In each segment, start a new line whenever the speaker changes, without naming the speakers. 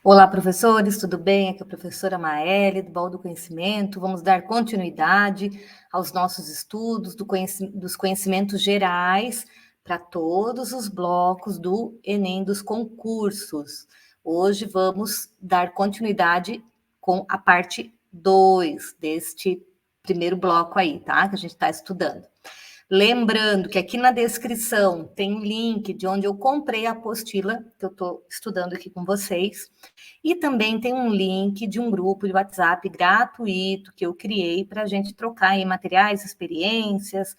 Olá, professores, tudo bem? Aqui é a professora Maeli, do Baú do Conhecimento. Vamos dar continuidade aos nossos estudos dos conhecimentos gerais para todos os blocos do Enem dos concursos. Hoje vamos dar continuidade com a parte 2 deste primeiro bloco aí, tá? Que a gente está estudando. Lembrando que aqui na descrição tem um link de onde eu comprei a apostila que eu estou estudando aqui com vocês. E também tem um link de um grupo de WhatsApp gratuito que eu criei para a gente trocar aí materiais, experiências,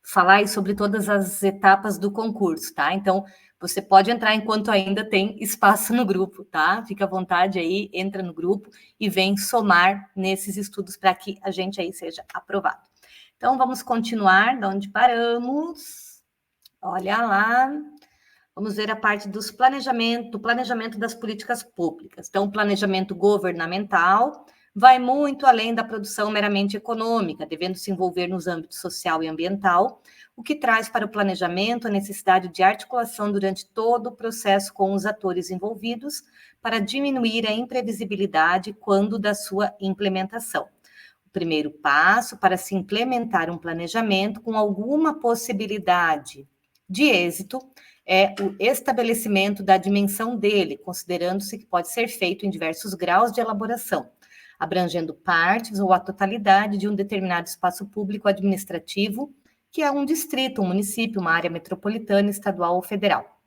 falar aí sobre todas as etapas do concurso, tá? Então, você pode entrar enquanto ainda tem espaço no grupo, tá? Fica à vontade aí, entra no grupo e vem somar nesses estudos para que a gente aí seja aprovado. Então, vamos continuar de onde paramos. Olha lá. Vamos ver a parte do planejamento das políticas públicas. Então, o planejamento governamental vai muito além da produção meramente econômica, devendo se envolver nos âmbitos social e ambiental, o que traz para o planejamento a necessidade de articulação durante todo o processo com os atores envolvidos para diminuir a imprevisibilidade quando da sua implementação. O primeiro passo para se implementar um planejamento com alguma possibilidade de êxito é o estabelecimento da dimensão dele, considerando-se que pode ser feito em diversos graus de elaboração, abrangendo partes ou a totalidade de um determinado espaço público administrativo, que é um distrito, um município, uma área metropolitana, estadual ou federal.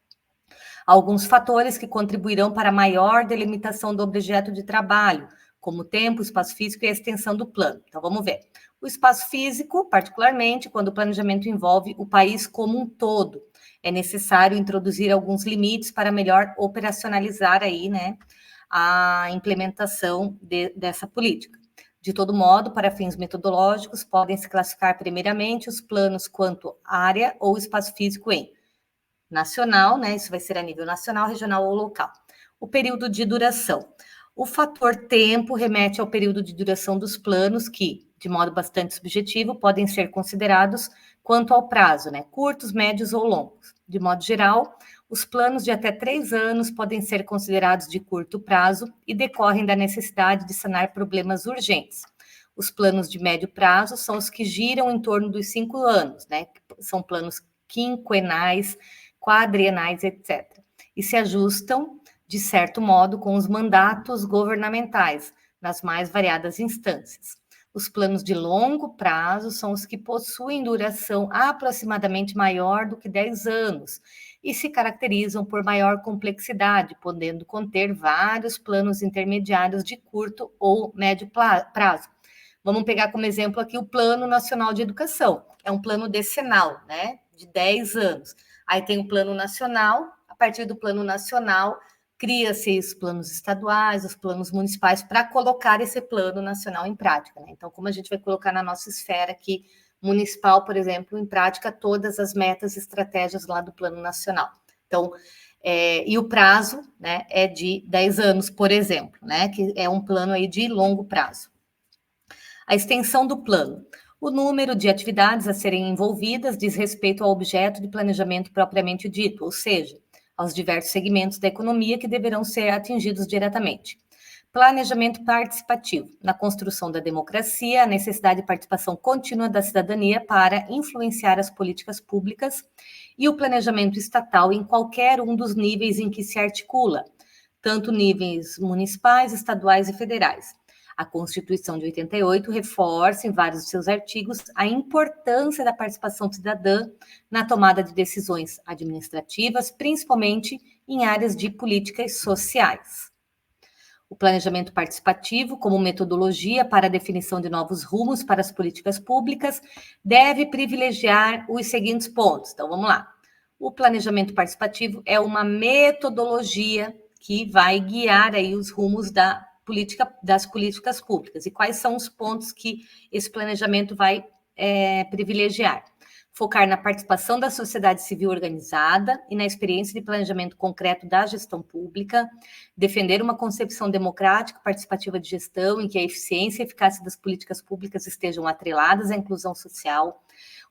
Alguns fatores que contribuirão para a maior delimitação do objeto de trabalho, como o tempo, o espaço físico e a extensão do plano. Então, vamos ver. O espaço físico, particularmente, quando o planejamento envolve o país como um todo, é necessário introduzir alguns limites para melhor operacionalizar aí, né, a implementação dessa política. De todo modo, para fins metodológicos, podem se classificar primeiramente os planos quanto área ou espaço físico em nacional, né, isso vai ser a nível nacional, regional ou local. O período de duração. O fator tempo remete ao período de duração dos planos que, de modo bastante subjetivo, podem ser considerados quanto ao prazo, né? Curtos, médios ou longos. De modo geral, os planos de até 3 anos podem ser considerados de curto prazo e decorrem da necessidade de sanar problemas urgentes. Os planos de médio prazo são os que giram em torno dos 5 anos, né? São planos quinquenais, quadrienais, etc. E se ajustam de certo modo, com os mandatos governamentais, nas mais variadas instâncias. Os planos de longo prazo são os que possuem duração aproximadamente maior do que 10 anos e se caracterizam por maior complexidade, podendo conter vários planos intermediários de curto ou médio prazo. Vamos pegar como exemplo aqui o Plano Nacional de Educação. É um plano decenal, né, de 10 anos. Aí tem o Plano Nacional, a partir do Plano Nacional, cria-se os planos estaduais, os planos municipais, para colocar esse plano nacional em prática, né? Então, como a gente vai colocar na nossa esfera aqui municipal, por exemplo, em prática todas as metas e estratégias lá do plano nacional. Então, e o prazo, né, é de 10 anos, por exemplo, né, que é um plano aí de longo prazo. A extensão do plano. O número de atividades a serem envolvidas diz respeito ao objeto de planejamento propriamente dito, ou seja, aos diversos segmentos da economia que deverão ser atingidos diretamente. Planejamento participativo. Na construção da democracia, a necessidade de participação contínua da cidadania para influenciar as políticas públicas e o planejamento estatal em qualquer um dos níveis em que se articula, tanto níveis municipais, estaduais e federais. A Constituição de 88 reforça, em vários de seus artigos, a importância da participação cidadã na tomada de decisões administrativas, principalmente em áreas de políticas sociais. O planejamento participativo, como metodologia para a definição de novos rumos para as políticas públicas, deve privilegiar os seguintes pontos. Então, vamos lá. O planejamento participativo é uma metodologia que vai guiar aí os rumos das políticas públicas. E quais são os pontos que esse planejamento vai privilegiar? Focar na participação da sociedade civil organizada e na experiência de planejamento concreto da gestão pública, defender uma concepção democrática, participativa de gestão, em que a eficiência e eficácia das políticas públicas estejam atreladas à inclusão social,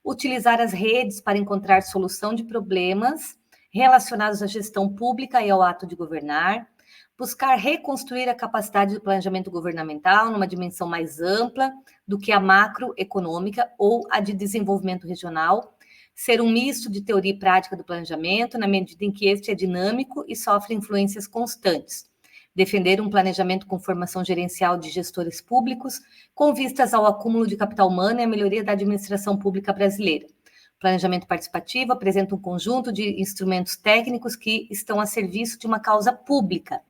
utilizar as redes para encontrar solução de problemas relacionados à gestão pública e ao ato de governar, buscar reconstruir a capacidade do planejamento governamental numa dimensão mais ampla do que a macroeconômica ou a de desenvolvimento regional, ser um misto de teoria e prática do planejamento, na medida em que este é dinâmico e sofre influências constantes. Defender um planejamento com formação gerencial de gestores públicos, com vistas ao acúmulo de capital humano e à melhoria da administração pública brasileira. O planejamento participativo apresenta um conjunto de instrumentos técnicos que estão a serviço de uma causa pública.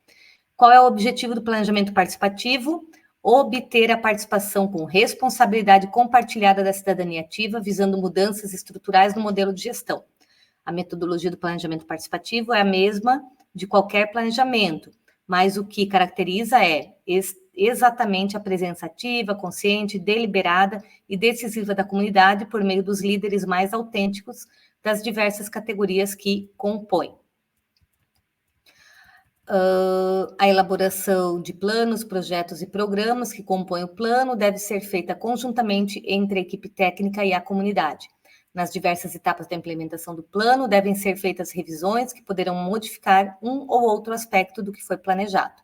Qual é o objetivo do planejamento participativo? Obter a participação com responsabilidade compartilhada da cidadania ativa, visando mudanças estruturais no modelo de gestão. A metodologia do planejamento participativo é a mesma de qualquer planejamento, mas o que caracteriza é exatamente a presença ativa, consciente, deliberada e decisiva da comunidade por meio dos líderes mais autênticos das diversas categorias que compõem. A elaboração de planos, projetos e programas que compõem o plano deve ser feita conjuntamente entre a equipe técnica e a comunidade. Nas diversas etapas da implementação do plano, devem ser feitas revisões que poderão modificar um ou outro aspecto do que foi planejado.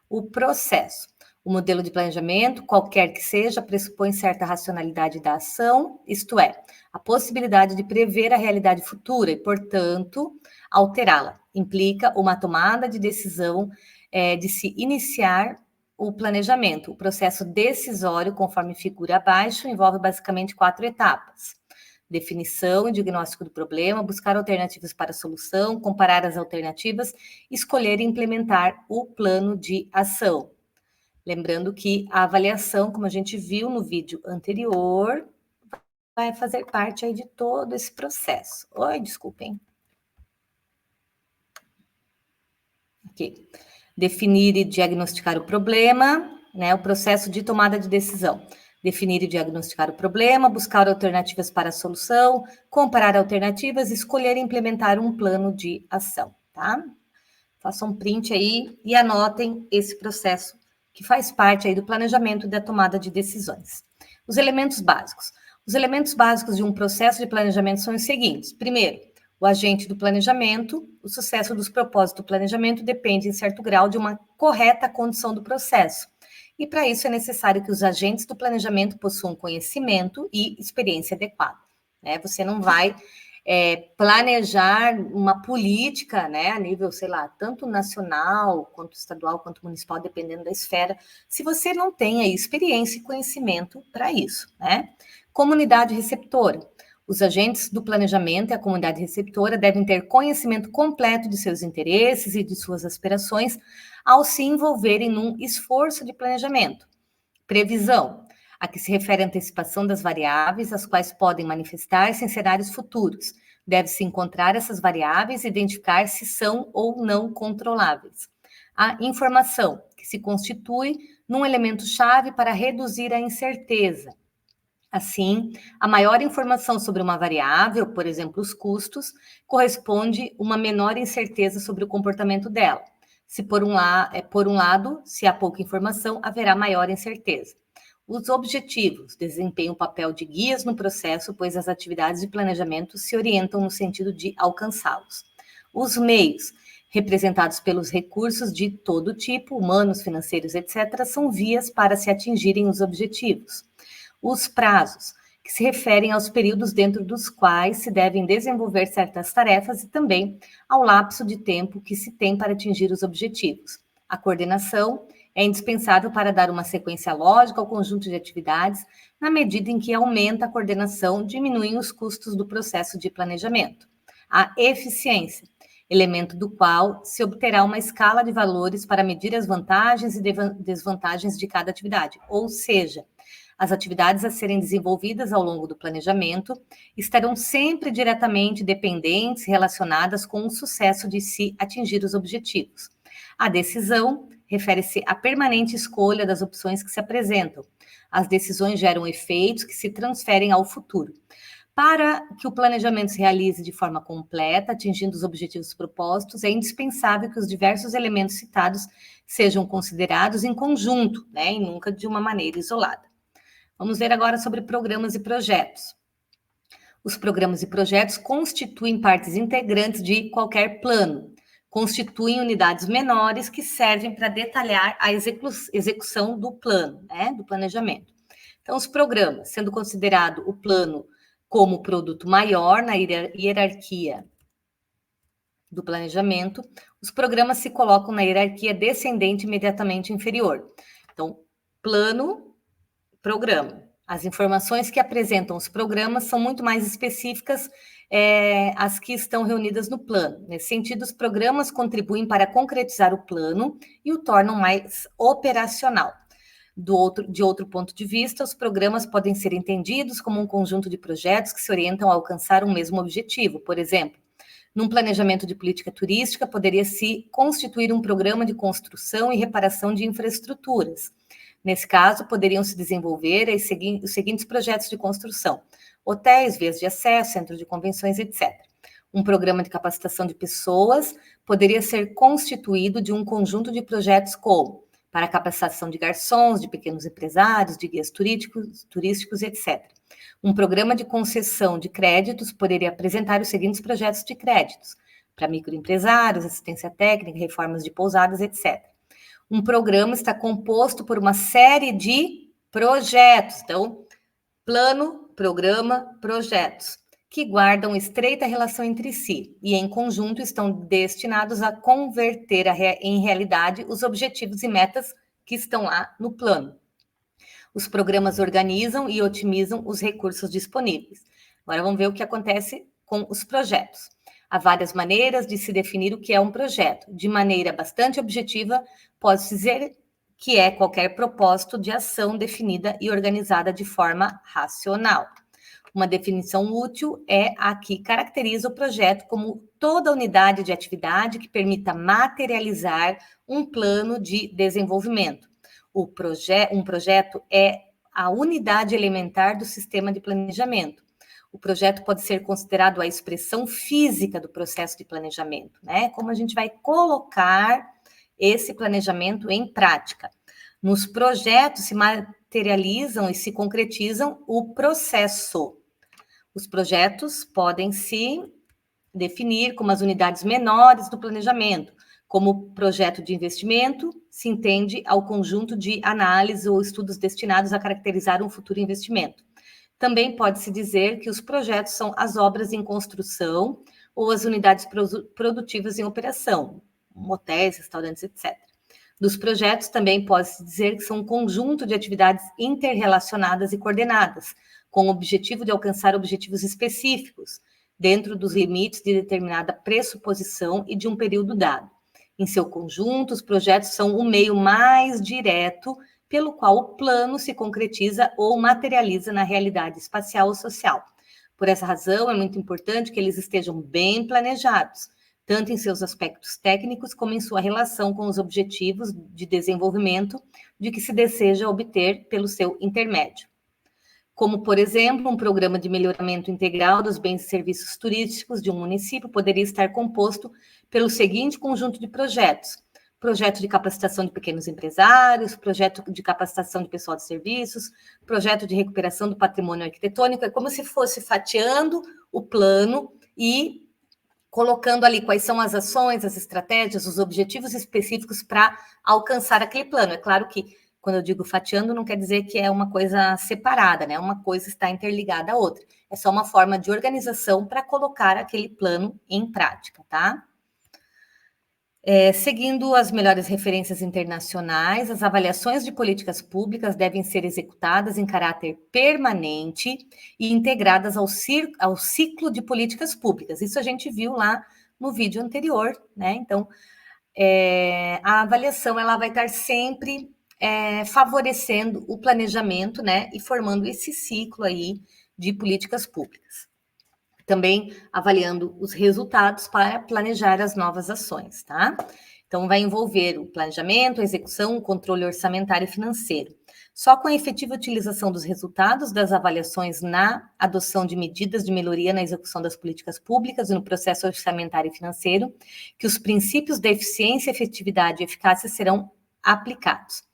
O processo. O modelo de planejamento, qualquer que seja, pressupõe certa racionalidade da ação, isto é, a possibilidade de prever a realidade futura e, portanto, alterá-la. Implica uma tomada de decisão de se iniciar o planejamento. O processo decisório, conforme figura abaixo, envolve basicamente 4 etapas. Definição e diagnóstico do problema, buscar alternativas para a solução, comparar as alternativas, escolher e implementar o plano de ação. Lembrando que a avaliação, como a gente viu no vídeo anterior, vai fazer parte aí de todo esse processo. Oi, desculpem. Aqui. Definir e diagnosticar o problema, né? O processo de tomada de decisão. Definir e diagnosticar o problema, buscar alternativas para a solução, comparar alternativas, escolher e implementar um plano de ação, tá? Façam um print aí e anotem esse processo que faz parte aí do planejamento e da tomada de decisões. Os elementos básicos. Os elementos básicos de um processo de planejamento são os seguintes. Primeiro, o agente do planejamento. O sucesso dos propósitos do planejamento depende, em certo grau, de uma correta condução do processo. E, para isso, é necessário que os agentes do planejamento possuam conhecimento e experiência adequada. Né? Você não vai planejar uma política, né, a nível, sei lá, tanto nacional, quanto estadual, quanto municipal, dependendo da esfera, se você não tem aí experiência e conhecimento para isso, né? Comunidade receptora. Os agentes do planejamento e a comunidade receptora devem ter conhecimento completo de seus interesses e de suas aspirações ao se envolverem num esforço de planejamento. Previsão. A que se refere à antecipação das variáveis, as quais podem manifestar-se em cenários futuros. Deve-se encontrar essas variáveis e identificar se são ou não controláveis. A informação, que se constitui num elemento-chave para reduzir a incerteza. Assim, a maior informação sobre uma variável, por exemplo, os custos, corresponde a uma menor incerteza sobre o comportamento dela. Se por um lado, se há pouca informação, haverá maior incerteza. Os objetivos desempenham o papel de guias no processo, pois as atividades de planejamento se orientam no sentido de alcançá-los. Os meios, representados pelos recursos de todo tipo, humanos, financeiros, etc., são vias para se atingirem os objetivos. Os prazos, que se referem aos períodos dentro dos quais se devem desenvolver certas tarefas e também ao lapso de tempo que se tem para atingir os objetivos. A coordenação é indispensável para dar uma sequência lógica ao conjunto de atividades, na medida em que aumenta a coordenação, diminuem os custos do processo de planejamento. A eficiência, elemento do qual se obterá uma escala de valores para medir as vantagens e desvantagens de cada atividade, ou seja, as atividades a serem desenvolvidas ao longo do planejamento estarão sempre diretamente dependentes, relacionadas com o sucesso de se atingir os objetivos. A decisão refere-se à permanente escolha das opções que se apresentam. As decisões geram efeitos que se transferem ao futuro. Para que o planejamento se realize de forma completa, atingindo os objetivos propostos, é indispensável que os diversos elementos citados sejam considerados em conjunto, né, e nunca de uma maneira isolada. Vamos ver agora sobre programas e projetos. Os programas e projetos constituem partes integrantes de qualquer plano. constituem unidades menores que servem para detalhar a execução do plano, né, do planejamento. Então, os programas, sendo considerado o plano como produto maior na hierarquia do planejamento, os programas se colocam na hierarquia descendente imediatamente inferior. Então, plano, programa. As informações que apresentam os programas são muito mais específicas as que estão reunidas no plano. Nesse sentido, os programas contribuem para concretizar o plano e o tornam mais operacional. De outro ponto de vista, os programas podem ser entendidos como um conjunto de projetos que se orientam a alcançar um mesmo objetivo. Por exemplo, num planejamento de política turística, poderia se constituir um programa de construção e reparação de infraestruturas. Nesse caso, poderiam se desenvolver os seguintes projetos de construção: hotéis, vias de acesso, centros de convenções, etc. Um programa de capacitação de pessoas poderia ser constituído de um conjunto de projetos como para a capacitação de garçons, de pequenos empresários, de guias turísticos, etc. Um programa de concessão de créditos poderia apresentar os seguintes projetos de créditos: para microempresários, assistência técnica, reformas de pousadas, etc. Um programa está composto por uma série de projetos. Então, plano, programa, projetos, que guardam estreita relação entre si e, em conjunto, estão destinados a converter em realidade os objetivos e metas que estão lá no plano. Os programas organizam e otimizam os recursos disponíveis. Agora vamos ver o que acontece com os projetos. Há várias maneiras de se definir o que é um projeto. De maneira bastante objetiva, pode-se dizer que é qualquer propósito de ação definida e organizada de forma racional. Uma definição útil é a que caracteriza o projeto como toda unidade de atividade que permita materializar um plano de desenvolvimento. Um projeto é a unidade elementar do sistema de planejamento. O projeto pode ser considerado a expressão física do processo de planejamento, né? Como a gente vai colocar esse planejamento em prática. Nos projetos se materializam e se concretizam o processo. Os projetos podem se definir como as unidades menores do planejamento. Como projeto de investimento, se entende ao conjunto de análises ou estudos destinados a caracterizar um futuro investimento. Também pode-se dizer que os projetos são as obras em construção ou as unidades produtivas em operação, motéis, restaurantes, etc. Dos projetos também pode-se dizer que são um conjunto de atividades interrelacionadas e coordenadas, com o objetivo de alcançar objetivos específicos, dentro dos limites de determinada pressuposição e de um período dado. Em seu conjunto, os projetos são o meio mais direto pelo qual o plano se concretiza ou materializa na realidade espacial ou social. Por essa razão, é muito importante que eles estejam bem planejados, tanto em seus aspectos técnicos como em sua relação com os objetivos de desenvolvimento de que se deseja obter pelo seu intermédio. Como, por exemplo, um programa de melhoramento integral dos bens e serviços turísticos de um município poderia estar composto pelo seguinte conjunto de projetos: projeto de capacitação de pequenos empresários, projeto de capacitação de pessoal de serviços, projeto de recuperação do patrimônio arquitetônico. É como se fosse fatiando o plano e colocando ali quais são as ações, as estratégias, os objetivos específicos para alcançar aquele plano. É claro que, quando eu digo fatiando, não quer dizer que é uma coisa separada, né? Uma coisa está interligada à outra. É só uma forma de organização para colocar aquele plano em prática, tá? Seguindo as melhores referências internacionais, as avaliações de políticas públicas devem ser executadas em caráter permanente e integradas ao ciclo de políticas públicas. Isso a gente viu lá no vídeo anterior, né? Então, a avaliação ela vai estar sempre favorecendo o planejamento, né? E formando esse ciclo aí de políticas públicas. Também avaliando os resultados para planejar as novas ações, tá? Então, vai envolver o planejamento, a execução, o controle orçamentário e financeiro. Só com a efetiva utilização dos resultados das avaliações na adoção de medidas de melhoria na execução das políticas públicas e no processo orçamentário e financeiro, que os princípios da eficiência, efetividade e eficácia serão aplicados.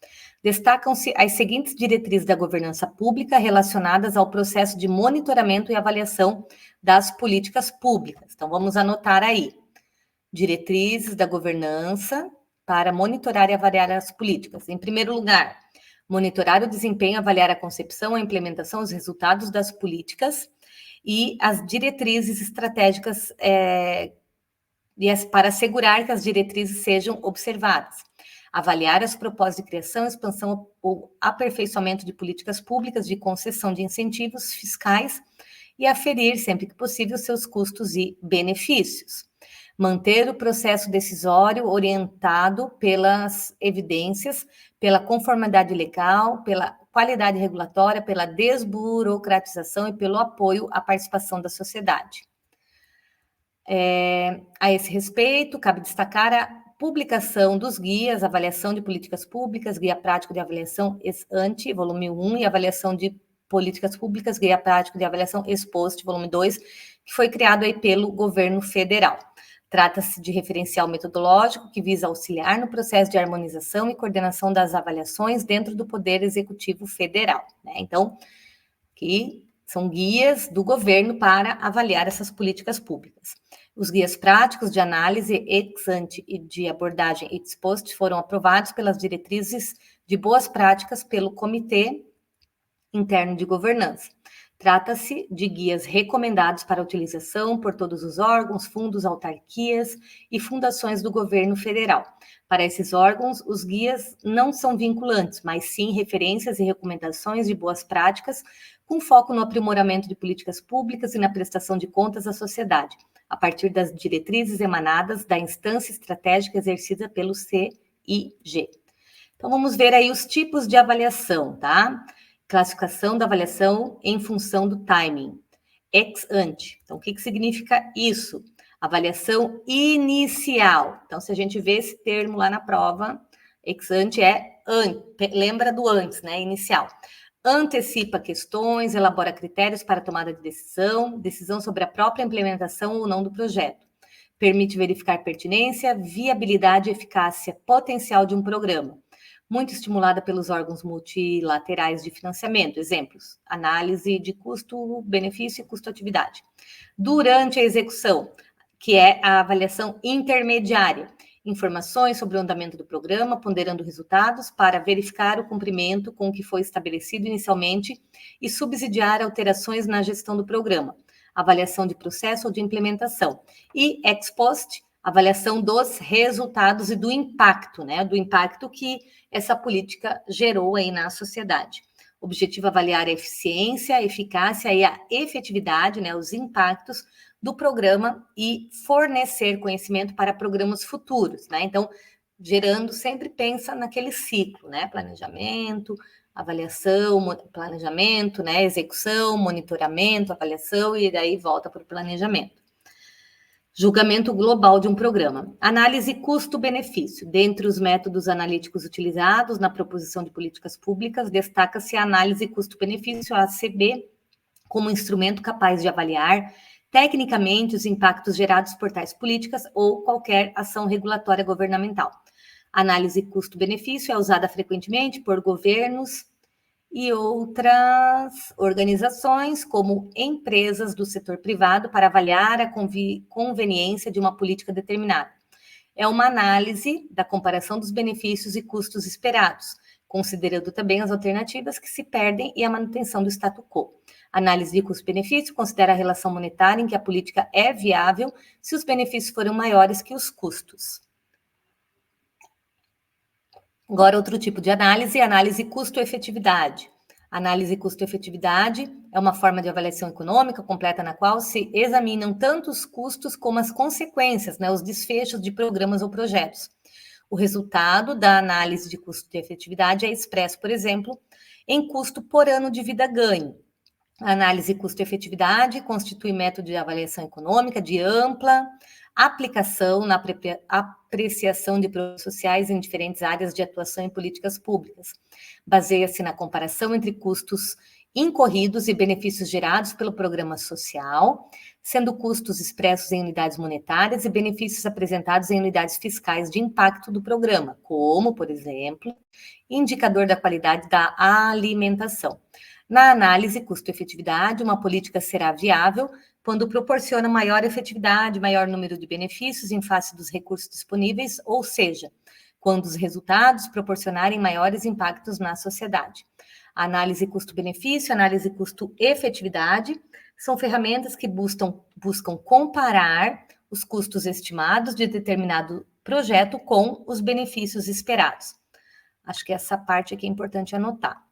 Destacam-se as seguintes diretrizes da governança pública relacionadas ao processo de monitoramento e avaliação das políticas públicas. Então, vamos anotar aí. diretrizes da governança para monitorar e avaliar as políticas. Em primeiro lugar, monitorar o desempenho, avaliar a concepção, a implementação, os resultados das políticas e as diretrizes estratégicas para assegurar que as diretrizes sejam observadas. Avaliar as propostas de criação, expansão ou aperfeiçoamento de políticas públicas de concessão de incentivos fiscais e aferir, sempre que possível, seus custos e benefícios. Manter o processo decisório orientado pelas evidências, pela conformidade legal, pela qualidade regulatória, pela desburocratização e pelo apoio à participação da sociedade. A esse respeito, cabe destacar a publicação dos guias, avaliação de políticas públicas, guia prático de avaliação ex ante, volume 1, e avaliação de políticas públicas, guia prático de avaliação ex post, volume 2, que foi criado aí pelo governo federal. Trata-se de referencial metodológico que visa auxiliar no processo de harmonização e coordenação das avaliações dentro do Poder Executivo Federal, né? Então, que são guias do governo para avaliar essas políticas públicas. Os guias práticos de análise ex ante e de abordagem ex post foram aprovados pelas diretrizes de boas práticas pelo Comitê Interno de Governança. Trata-se de guias recomendados para utilização por todos os órgãos, fundos, autarquias e fundações do governo federal. Para esses órgãos, os guias não são vinculantes, mas sim referências e recomendações de boas práticas, com foco no aprimoramento de políticas públicas e na prestação de contas à sociedade, a partir das diretrizes emanadas da instância estratégica exercida pelo CIG. Então, vamos ver aí os tipos de avaliação, tá? Classificação da avaliação em função do timing. Ex ante. Então, o que significa isso? Avaliação inicial. Então, se a gente vê esse termo lá na prova, ex ante lembra do antes, né? Inicial. Antecipa questões, elabora critérios para tomada de decisão sobre a própria implementação ou não do projeto. Permite verificar pertinência, viabilidade e eficácia potencial de um programa. Muito estimulada pelos órgãos multilaterais de financiamento. Exemplos: análise de custo-benefício e custo-atividade. Durante a execução, que é a avaliação intermediária. Informações sobre o andamento do programa, ponderando resultados para verificar o cumprimento com o que foi estabelecido inicialmente e subsidiar alterações na gestão do programa. Avaliação de processo ou de implementação. E ex post, avaliação dos resultados e do impacto, né? Do impacto que essa política gerou aí na sociedade. O objetivo é avaliar a eficiência, a eficácia e a efetividade, né? Os impactos do programa e fornecer conhecimento para programas futuros, né? Então, gerando, sempre pensa naquele ciclo, né? Planejamento, avaliação, planejamento, né? Execução, monitoramento, avaliação e daí volta para o planejamento. Julgamento global de um programa. Análise custo-benefício. Dentre os métodos analíticos utilizados na proposição de políticas públicas, destaca-se a análise custo-benefício, a ACB, como instrumento capaz de avaliar tecnicamente os impactos gerados por tais políticas ou qualquer ação regulatória governamental. A análise custo-benefício é usada frequentemente por governos e outras organizações, como empresas do setor privado, para avaliar a conveniência de uma política determinada. É uma análise da comparação dos benefícios e custos esperados, considerando também as alternativas que se perdem e a manutenção do status quo. Análise de custo-benefício considera a relação monetária em que a política é viável se os benefícios forem maiores que os custos. Agora, outro tipo de análise custo-efetividade. Análise custo-efetividade é uma forma de avaliação econômica completa na qual se examinam tanto os custos como as consequências, né, os desfechos de programas ou projetos. O resultado da análise de custo-efetividade é expresso, por exemplo, em custo por ano de vida ganho. A análise custo-efetividade constitui método de avaliação econômica de ampla aplicação na apreciação de produtos sociais em diferentes áreas de atuação em políticas públicas. Baseia-se na comparação entre custos incorridos e benefícios gerados pelo programa social, sendo custos expressos em unidades monetárias e benefícios apresentados em unidades fiscais de impacto do programa, como, por exemplo, indicador da qualidade da alimentação. Na análise custo-efetividade, uma política será viável quando proporciona maior efetividade, maior número de benefícios em face dos recursos disponíveis, ou seja, quando os resultados proporcionarem maiores impactos na sociedade. A análise custo-benefício, análise custo-efetividade, são ferramentas que buscam comparar os custos estimados de determinado projeto com os benefícios esperados. Acho que essa parte aqui é importante anotar.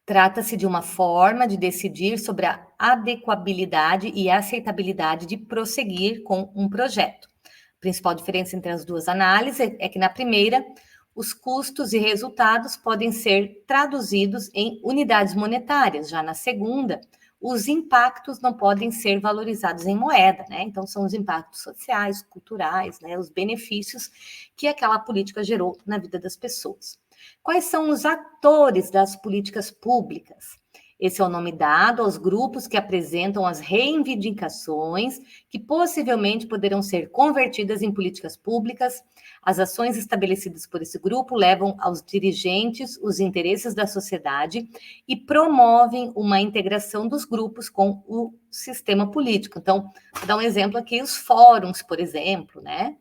Trata-se de uma forma de decidir sobre a adequabilidade e aceitabilidade de prosseguir com um projeto. A principal diferença entre as duas análises é que na primeira, os custos e resultados podem ser traduzidos em unidades monetárias, já na segunda, os impactos não podem ser valorizados em moeda, né? Então, são os impactos sociais, culturais, né? Os benefícios que aquela política gerou na vida das pessoas. Quais são os atores das políticas públicas? Esse é o nome dado aos grupos que apresentam as reivindicações que possivelmente poderão ser convertidas em políticas públicas. As ações estabelecidas por esse grupo levam aos dirigentes os interesses da sociedade e promovem uma integração dos grupos com o sistema político. Então, vou dar um exemplo aqui, os fóruns, por exemplo, né?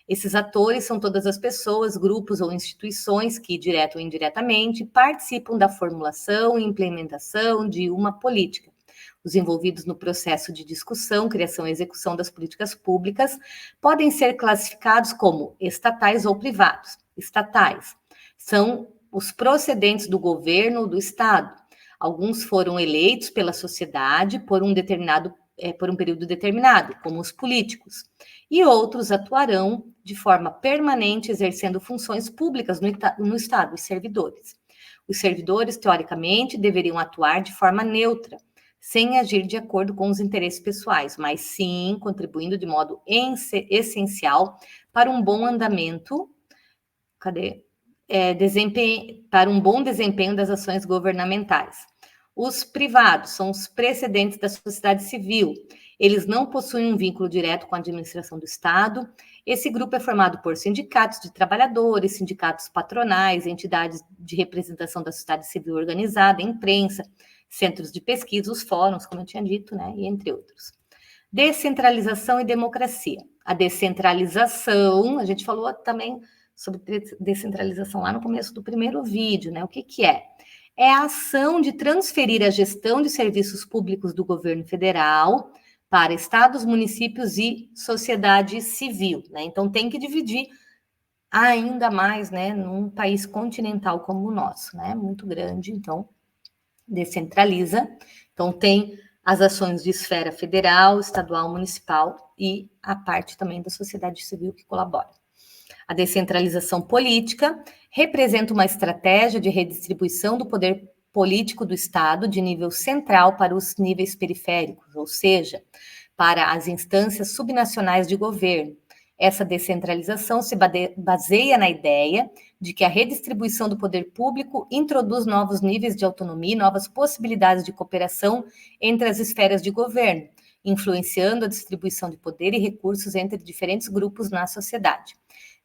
Esses atores são todas as pessoas, grupos ou instituições que, direto ou indiretamente, participam da formulação e implementação de uma política. Os envolvidos no processo de discussão, criação e execução das políticas públicas podem ser classificados como estatais ou privados. Estatais são os procedentes do governo ou do Estado. Alguns foram eleitos pela sociedade por um período determinado, como os políticos, e outros atuarão de forma permanente, exercendo funções públicas no Estado, os servidores. Os servidores, teoricamente, deveriam atuar de forma neutra, sem agir de acordo com os interesses pessoais, mas sim contribuindo de modo essencial para um bom andamento, para um bom desempenho das ações governamentais. Os privados são os precedentes da sociedade civil. Eles não possuem um vínculo direto com a administração do Estado. Esse grupo é formado por sindicatos de trabalhadores, sindicatos patronais, entidades de representação da sociedade civil organizada, imprensa, centros de pesquisa, os fóruns, como eu tinha dito, né, e entre outros. Descentralização e democracia. A descentralização, a gente falou também sobre descentralização lá no começo do primeiro vídeo, né? O que é? É a ação de transferir a gestão de serviços públicos do governo federal para estados, municípios e sociedade civil, né? Então, tem que dividir ainda mais, né, num país continental como o nosso, né? Muito grande, então, descentraliza. Então, tem as ações de esfera federal, estadual, municipal e a parte também da sociedade civil que colabora. A descentralização política representa uma estratégia de redistribuição do poder político do Estado de nível central para os níveis periféricos, ou seja, para as instâncias subnacionais de governo. Essa descentralização se baseia na ideia de que a redistribuição do poder público introduz novos níveis de autonomia e novas possibilidades de cooperação entre as esferas de governo, influenciando a distribuição de poder e recursos entre diferentes grupos na sociedade.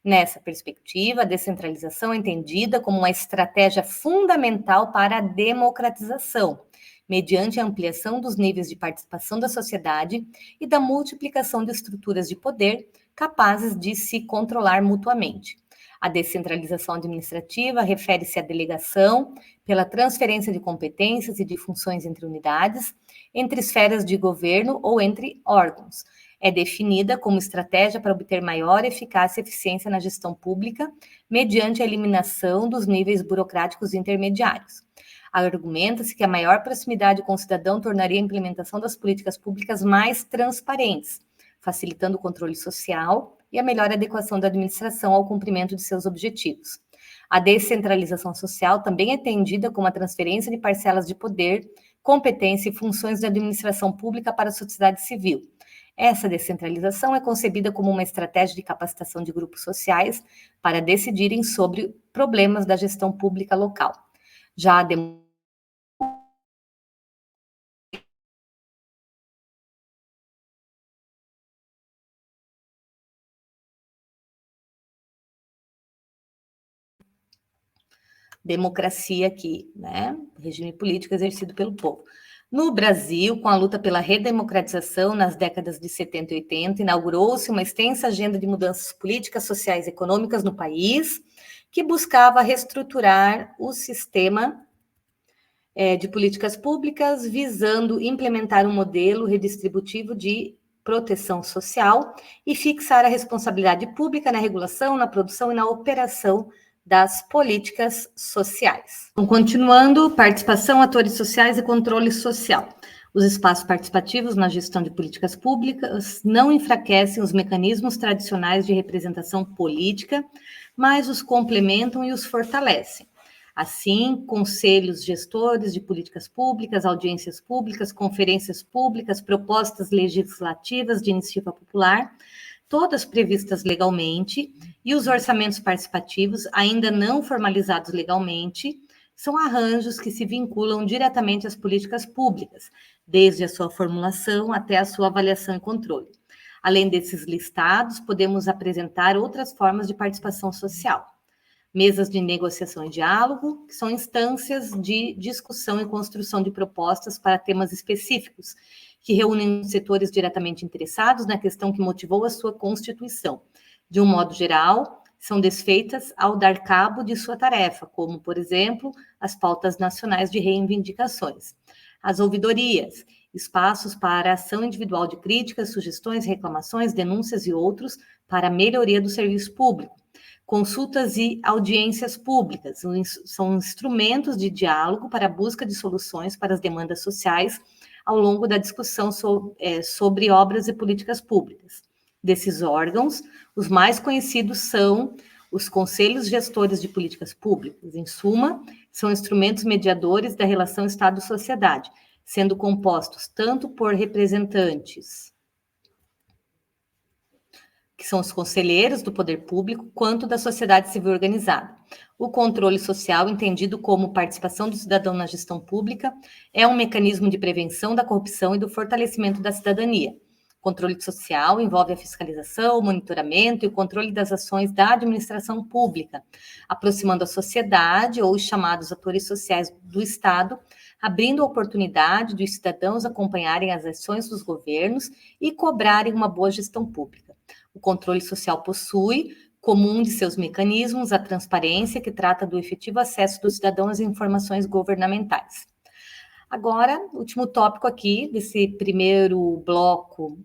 Nessa perspectiva, a descentralização é entendida como uma estratégia fundamental para a democratização, mediante a ampliação dos níveis de participação da sociedade e da multiplicação de estruturas de poder capazes de se controlar mutuamente. A descentralização administrativa refere-se à delegação pela transferência de competências e de funções entre unidades, entre esferas de governo ou entre órgãos. É definida como estratégia para obter maior eficácia e eficiência na gestão pública, mediante a eliminação dos níveis burocráticos intermediários. Argumenta-se que a maior proximidade com o cidadão tornaria a implementação das políticas públicas mais transparentes, facilitando o controle social e a melhor adequação da administração ao cumprimento de seus objetivos. A descentralização social também é entendida como a transferência de parcelas de poder, competência e funções da administração pública para a sociedade civil. Essa descentralização é concebida como uma estratégia de capacitação de grupos sociais para decidirem sobre problemas da gestão pública local. Já a democracia aqui, né? Regime político exercido pelo povo. No Brasil, com a luta pela redemocratização nas décadas de 70 e 80, inaugurou-se uma extensa agenda de mudanças políticas, sociais e econômicas no país, que buscava reestruturar o sistema de políticas públicas, visando implementar um modelo redistributivo de proteção social e fixar a responsabilidade pública na regulação, na produção e na operação das políticas sociais. Então, continuando, participação, atores sociais e controle social. Os espaços participativos na gestão de políticas públicas não enfraquecem os mecanismos tradicionais de representação política, mas os complementam e os fortalecem. Assim, conselhos gestores de políticas públicas, audiências públicas, conferências públicas, propostas legislativas de iniciativa popular, todas previstas legalmente, e os orçamentos participativos, ainda não formalizados legalmente, são arranjos que se vinculam diretamente às políticas públicas, desde a sua formulação até a sua avaliação e controle. Além desses listados, podemos apresentar outras formas de participação social. Mesas de negociação e diálogo, que são instâncias de discussão e construção de propostas para temas específicos, que reúnem setores diretamente interessados na questão que motivou a sua constituição. De um modo geral, são desfeitas ao dar cabo de sua tarefa, como, por exemplo, as pautas nacionais de reivindicações. As ouvidorias, espaços para ação individual de críticas, sugestões, reclamações, denúncias e outros para a melhoria do serviço público. Consultas e audiências públicas são instrumentos de diálogo para a busca de soluções para as demandas sociais ao longo da discussão sobre obras e políticas públicas. Desses órgãos, os mais conhecidos são os conselhos gestores de políticas públicas. Em suma, são instrumentos mediadores da relação Estado-sociedade, sendo compostos tanto por representantes que são os conselheiros do poder público, quanto da sociedade civil organizada. O controle social, entendido como participação do cidadão na gestão pública, é um mecanismo de prevenção da corrupção e do fortalecimento da cidadania. O controle social envolve a fiscalização, o monitoramento e o controle das ações da administração pública, aproximando a sociedade ou os chamados atores sociais do Estado, abrindo a oportunidade dos cidadãos acompanharem as ações dos governos e cobrarem uma boa gestão pública. O controle social possui, como um de seus mecanismos, a transparência, que trata do efetivo acesso do cidadão às informações governamentais. Agora, último tópico aqui, desse primeiro bloco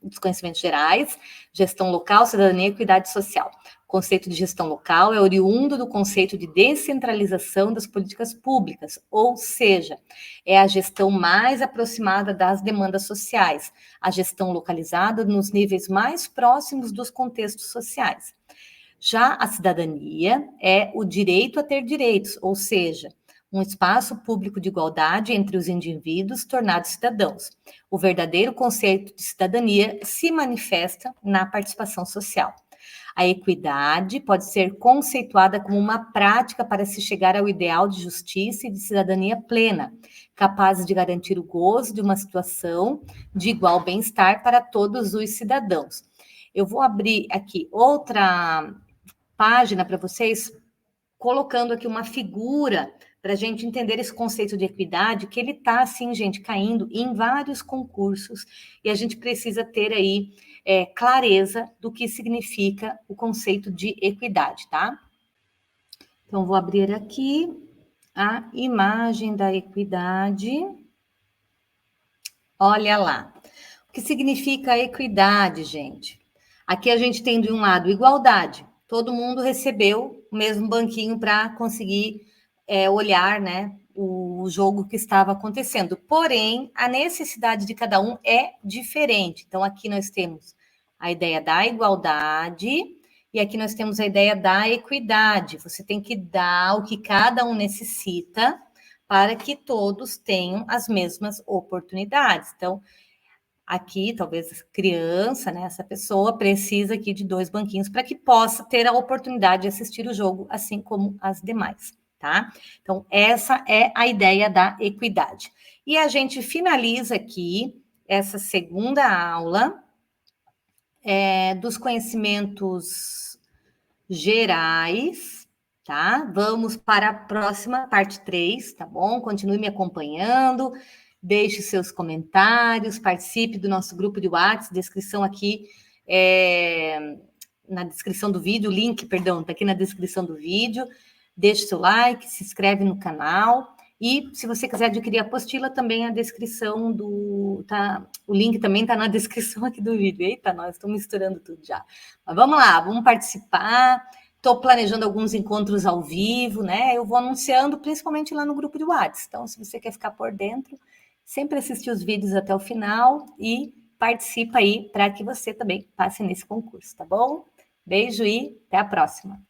dos conhecimentos gerais: gestão local, cidadania e equidade social. O conceito de gestão local é oriundo do conceito de descentralização das políticas públicas, ou seja, é a gestão mais aproximada das demandas sociais, a gestão localizada nos níveis mais próximos dos contextos sociais. Já a cidadania é o direito a ter direitos, ou seja, um espaço público de igualdade entre os indivíduos tornados cidadãos. O verdadeiro conceito de cidadania se manifesta na participação social. A equidade pode ser conceituada como uma prática para se chegar ao ideal de justiça e de cidadania plena, capaz de garantir o gozo de uma situação de igual bem-estar para todos os cidadãos. Eu vou abrir aqui outra página para vocês, colocando aqui uma figura para a gente entender esse conceito de equidade, que ele está, assim, gente, caindo em vários concursos, e a gente precisa ter aí clareza do que significa o conceito de equidade, tá? Então, vou abrir aqui a imagem da equidade. Olha lá. O que significa a equidade, gente? Aqui a gente tem, de um lado, igualdade. Todo mundo recebeu o mesmo banquinho para conseguir olhar, né, o jogo que estava acontecendo. Porém, a necessidade de cada um é diferente. Então, aqui nós temos a ideia da igualdade e aqui nós temos a ideia da equidade. Você tem que dar o que cada um necessita para que todos tenham as mesmas oportunidades. Então, aqui, talvez criança, né, essa pessoa precisa aqui de 2 banquinhos para que possa ter a oportunidade de assistir o jogo, assim como as demais, tá? Então, essa é a ideia da equidade. E a gente finaliza aqui essa segunda aula dos conhecimentos gerais, tá? Vamos para a próxima, parte 3, tá bom? Continue me acompanhando, deixe seus comentários, participe do nosso grupo de WhatsApp, descrição aqui, na descrição do vídeo, o link, perdão, tá aqui na descrição do vídeo. Deixe seu like, se inscreve no canal. E se você quiser adquirir a apostila, também a descrição do... o link também está na descrição aqui do vídeo. Eita, nós estamos misturando tudo já. Mas vamos lá, vamos participar. Estou planejando alguns encontros ao vivo, né? Eu vou anunciando principalmente lá no grupo de WhatsApp. Então, se você quer ficar por dentro, sempre assistir os vídeos até o final e participa aí para que você também passe nesse concurso, tá bom? Beijo e até a próxima.